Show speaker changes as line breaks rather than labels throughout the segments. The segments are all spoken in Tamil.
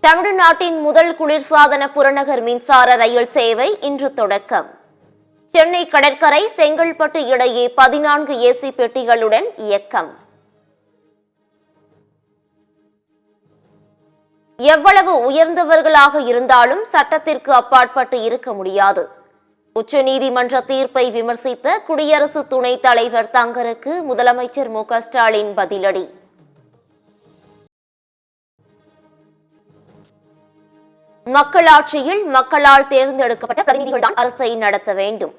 தமிழ்நாட்டின் முதல் குளிர்சாதன புறநகர் மின்சார ரயில் சேவை இன்று தொடக்கம். சென்னை கடற்கரை செங்கல்பட்டு இடையே 14 ஏசி பெட்டிகளுடன் இயக்கம். எவ்வளவு உயர்ந்தவர்களாக இருந்தாலும் சட்டத்திற்கு அப்பாற்பட்டு இருக்க முடியாது. உச்சநீதிமன்ற தீர்ப்பை விமர்சித்த குடியரசு துணைத் தலைவர் தங்கருக்கு முதலமைச்சர் மு க ஸ்டாலின் பதிலடி. மக்களாட்சியில் மக்களால் தேர்ந்தெடுக்கப்பட்ட பிரதிநிதிகள்தான் அரசை நடத்த வேண்டும்.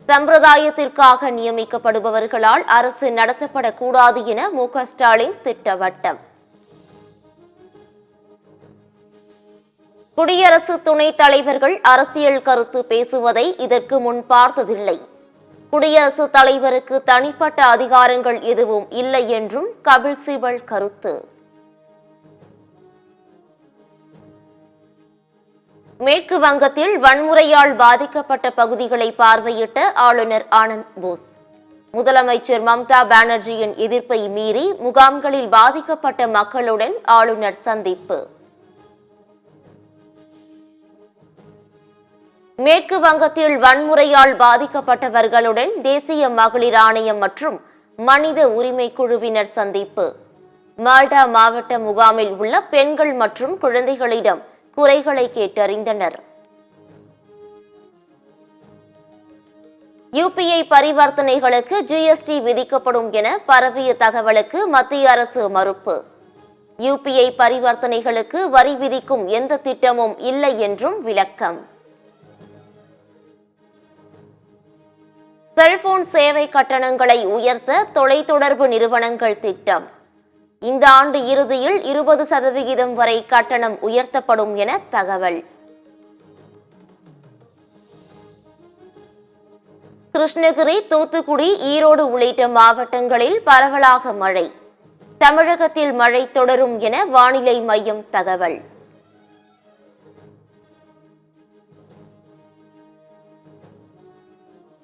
சம்பிரதாயத்திற்காக நியமிக்கப்படுபவர்களால் அரசு நடத்தப்படக்கூடாது என மு க ஸ்டாலின் திட்டவட்டம். குடியரசு துணைத் தலைவர்கள் அரசியல் கருத்து பேசுவதை இதற்கு முன் பார்த்ததில்லை. குடியரசுத் தலைவருக்கு தனிப்பட்ட அதிகாரங்கள் எதுவும் இல்லை என்றும் கபில் சிபல் கருத்து. மேற்கு வங்கத்தில் வன்முறையால் பாதிக்கப்பட்ட பகுதிகளை பார்வையிட்ட ஆளுநர் ஆனந்த் போஸ். முதலமைச்சர் மம்தா பானர்ஜியின் எதிர்ப்பை மீறி முகாம்களில் பாதிக்கப்பட்ட மக்களுடன் ஆளுநர் சந்திப்பு. மேற்கு வங்கத்தில் வன்முறையால் பாதிக்கப்பட்டவர்களுடன் தேசிய மகளிர் ஆணையம் மற்றும் மனித உரிமை குழுவினர் சந்திப்பு. மால்டா மாவட்ட முகாமில் உள்ள பெண்கள் மற்றும் குழந்தைகளிடம் குறைகளை கேட்டறிந்தனர். யுபிஐ பரிவர்த்தனைகளுக்கு ஜிஎஸ்டி விதிக்கப்படும் என பரவிய தகவலுக்கு மத்திய அரசு மறுப்பு. யுபிஐ பரிவர்த்தனைகளுக்கு வரி விதிக்கும் எந்த திட்டமும் இல்லை என்றும் விளக்கம். செல்போன் சேவை கட்டணங்களை உயர்த்த தொலைத்தொடர்பு நிறுவனங்கள் திட்டம். இந்த ஆண்டு இறுதியில் 20% வரை கட்டணம் உயர்த்தப்படும் என தகவல். கிருஷ்ணகிரி, தூத்துக்குடி, ஈரோடு உள்ளிட்ட மாவட்டங்களில் பரவலாக மழை. தமிழகத்தில் மழை தொடரும் என வானிலை மையம் தகவல்.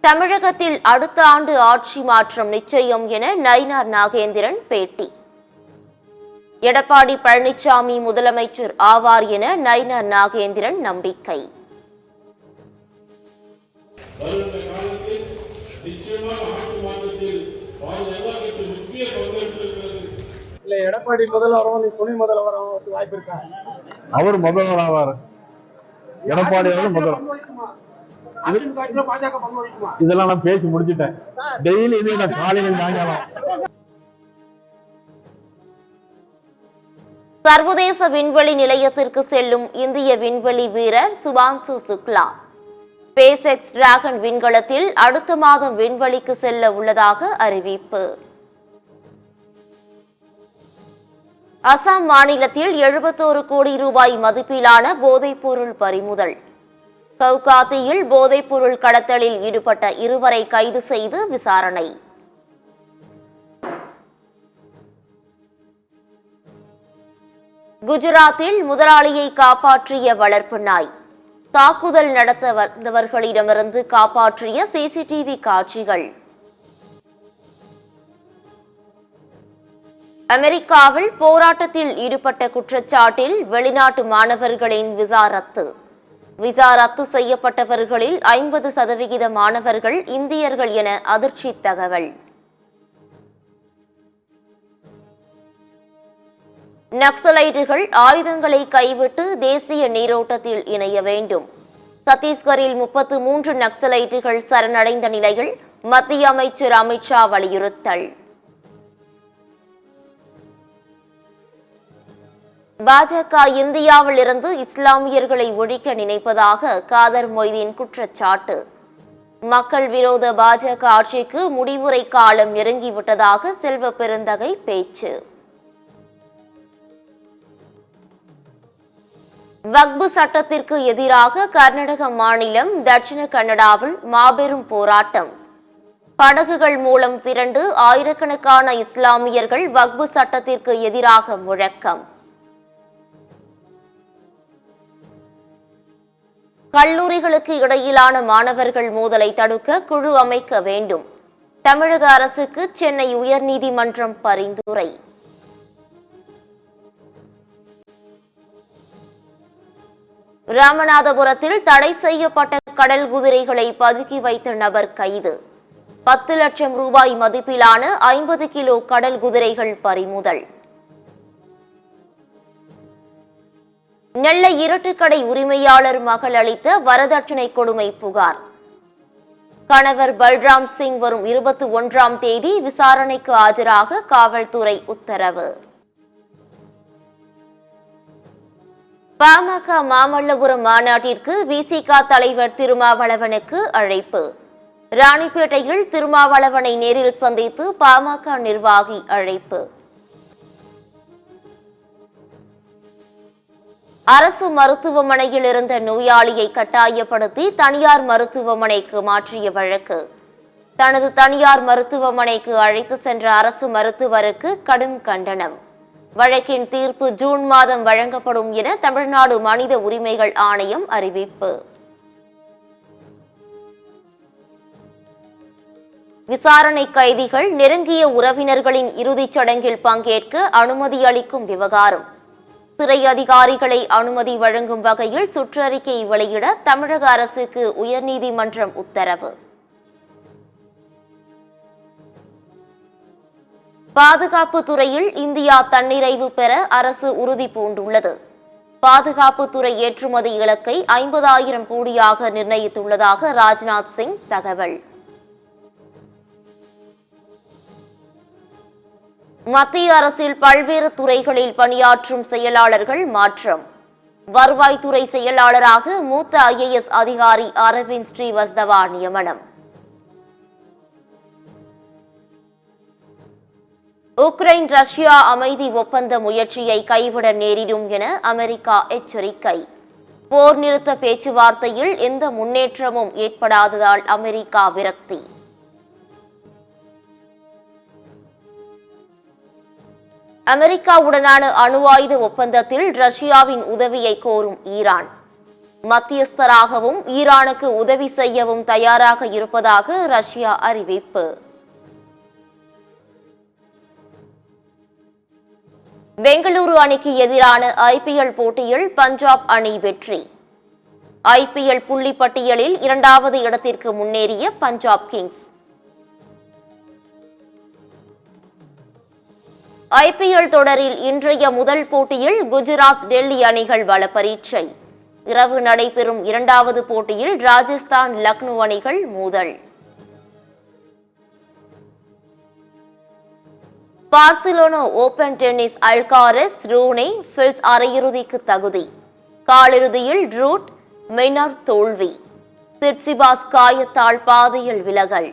தமிழகத்தில் அடுத்த ஆண்டு ஆட்சி மாற்றம் நிச்சயம் என நயினார் நாகேந்திரன் பேட்டி. எடப்பாடி பழனிசாமி முதலமைச்சர் ஆவார் என நயினார் நாகேந்திரன் நம்பிக்கை.
எடப்பாடி முதல்வரும் துணை முதல்வரும் வாய்ப்பு இருக்கா?
அவர் முதல்வர் ஆவார். எடப்பாடி முதல்வர். இதெல்லாம் நான் பேசி முடிச்சுட்டேன். டெய்லி இது காலையில் சாயங்காலம்.
சர்வதேச விண்வெளி நிலையத்திற்கு செல்லும் இந்திய விண்வெளி வீரர் Shubhanshu Shukla SpaceX Dragon விண்கலத்தில் அடுத்த மாதம் விண்வெளிக்கு செல்ல உள்ளதாக அறிவிப்பு. அசாம் மாநிலத்தில் 71 கோடி ரூபாய் மதிப்பிலான போதைப்பொருள் பறிமுதல். கவுகாத்தியில் போதைப்பொருள் கடத்தலில் ஈடுபட்ட 2 கைது செய்து விசாரணை. குஜராத்தில் முதலாளியை காப்பாற்றிய வளர்ப்பு நாய். தாக்குதல் நடத்த வந்தவர்களிடமிருந்து காப்பாற்றிய சிசிடிவி காட்சிகள். அமெரிக்காவில் போராட்டத்தில் ஈடுபட்ட குற்றச்சாட்டில் வெளிநாட்டு மாணவர்களின் விசா ரத்து. விசா ரத்து செய்யப்பட்டவர்களில் 50% மாணவர்கள் இந்தியர்கள் என அதிர்ச்சி தகவல். நக்சலைட்டுகள் ஆயுதங்களை கைவிட்டு தேசிய நீரோட்டத்தில் இணைய வேண்டும். சத்தீஸ்கரில் 33 நக்சலைட்டுகள் சரணடைந்த நிலையில் மத்திய அமைச்சர் அமித்ஷா வலியுறுத்தல். பாஜக இந்தியாவில் இருந்து இஸ்லாமியர்களை ஒழிக்க நினைப்பதாக காதர் மொய்தீன் குற்றச்சாட்டு. மக்கள் விரோத பாஜக ஆட்சிக்கு முடிவுரை காலம் நெருங்கிவிட்டதாக செல்வ பெருந்தகை பேச்சு. வக்பு சட்டத்திற்கு எதிராக கர்நாடக மாநிலம் தட்சிண கன்னடாவில் மாபெரும் போராட்டம். படகுகள் மூலம் திரண்டு ஆயிரக்கணக்கான இஸ்லாமியர்கள் வக்பு சட்டத்திற்கு எதிராக முழக்கம். கல்லூரிகளுக்கு இடையிலான மாணவர்கள் மோதலை தடுக்க குழு அமைக்க வேண்டும். தமிழக அரசுக்கு சென்னை உயர்நீதிமன்றம் பரிந்துரை. ராமநாதபுரத்தில் தடை செய்யப்பட்ட கடல் குதிரைகளை பதுக்கி வைத்த நபர் கைது. 10 லட்சம் ரூபாய் மதிப்பிலான 50 கிலோ கடல் குதிரைகள் பறிமுதல். நெல்லை இருட்டுக்கடை உரிமையாளர் மகள் அளித்த வரதட்சணை கொடுமை புகார். கணவர் பல்ராம் சிங் வரும் 21ஆம் தேதி விசாரணைக்கு ஆஜராக காவல்துறை உத்தரவு. பாமக மாமல்லபுரம் மாநாட்டிற்கு விசிக தலைவர் திருமாவளவனுக்கு அழைப்பு. ராணிப்பேட்டையில் திருமாவளவனை நேரில் சந்தித்து பாமக நிர்வாகி அழைப்பு. அரசு மருத்துவமனையில் இருந்த நோயாளியை கட்டாயப்படுத்தி தனியார் மருத்துவமனைக்கு மாற்றிய வழக்கு. தனது தனியார் மருத்துவமனைக்கு அழைத்து சென்ற அரசு மருத்துவருக்கு கடும் கண்டனம். வழக்கின் தீர்ப்பு ஜூன் மாதம் வழங்கப்படும் என தமிழ்நாடு மனித உரிமைகள் ஆணையம் அறிவிப்பு. விசாரணை கைதிகள் நெருங்கிய உறவினர்களின் இறுதிச் சடங்கில் பங்கேற்க அனுமதி அளிக்கும் விவகாரம். சிறை அதிகாரிகளை அனுமதி வழங்கும் வகையில் சுற்றறிக்கை வெளியிட தமிழக அரசுக்கு உயர்நீதிமன்றம் உத்தரவு. பாதுகாப்பு துறையில் இந்தியா தன்னிறைவு பெற அரசு உறுதி பூண்டுள்ளது. பாதுகாப்புத்துறை ஏற்றுமதி இலக்கை 50,000 கோடியாக நிர்ணயித்துள்ளதாக ராஜ்நாத் சிங் தகவல். மத்திய அரசில் பல்வேறு துறைகளில் பணியாற்றும் செயலாளர்கள் மாற்றம். வருவாய்த்துறை செயலாளராக மூத்த IAS அதிகாரி அரவிந்த் ஸ்ரீவஸ்தவா நியமனம். உக்ரைன் ரஷ்யா அமைதி ஒப்பந்த முயற்சியை கைவிட நேரிடும் என அமெரிக்கா எச்சரிக்கை. போர் நிறுத்த பேச்சுவார்த்தையில் எந்த முன்னேற்றமும் ஏற்படாததால் அமெரிக்கா விரக்தி. அமெரிக்காவுடனான அணு ஆயுத ஒப்பந்தத்தில் ரஷ்யாவின் உதவியை கோரும் ஈரான். மத்தியஸ்தராகவும் ஈரானுக்கு உதவி செய்யவும் தயாராக இருப்பதாக ரஷ்யா அறிவிப்பு. பெங்களூரு அணிக்கு எதிரான IPL போட்டியில் பஞ்சாப் அணி வெற்றி. IPL புள்ளி பட்டியலில் 2வது இடத்திற்கு முன்னேறிய பஞ்சாப் கிங்ஸ். IPL தொடரில் இன்றைய முதல் போட்டியில் குஜராத் டெல்லி அணிகள் பல பரீட்சை. இரவு நடைபெறும் 2வது போட்டியில் ராஜஸ்தான் லக்னோ அணிகள் மோதல். Barcelona open tennis Alcaraz ரூனே fils அரையிறுதிக்கு தகுதி. காலிறுதியில் ரூட் மெய்னார் தோல்வி. சிட்சிபாஸ் காயத்தால் பாதையில் விலகல்.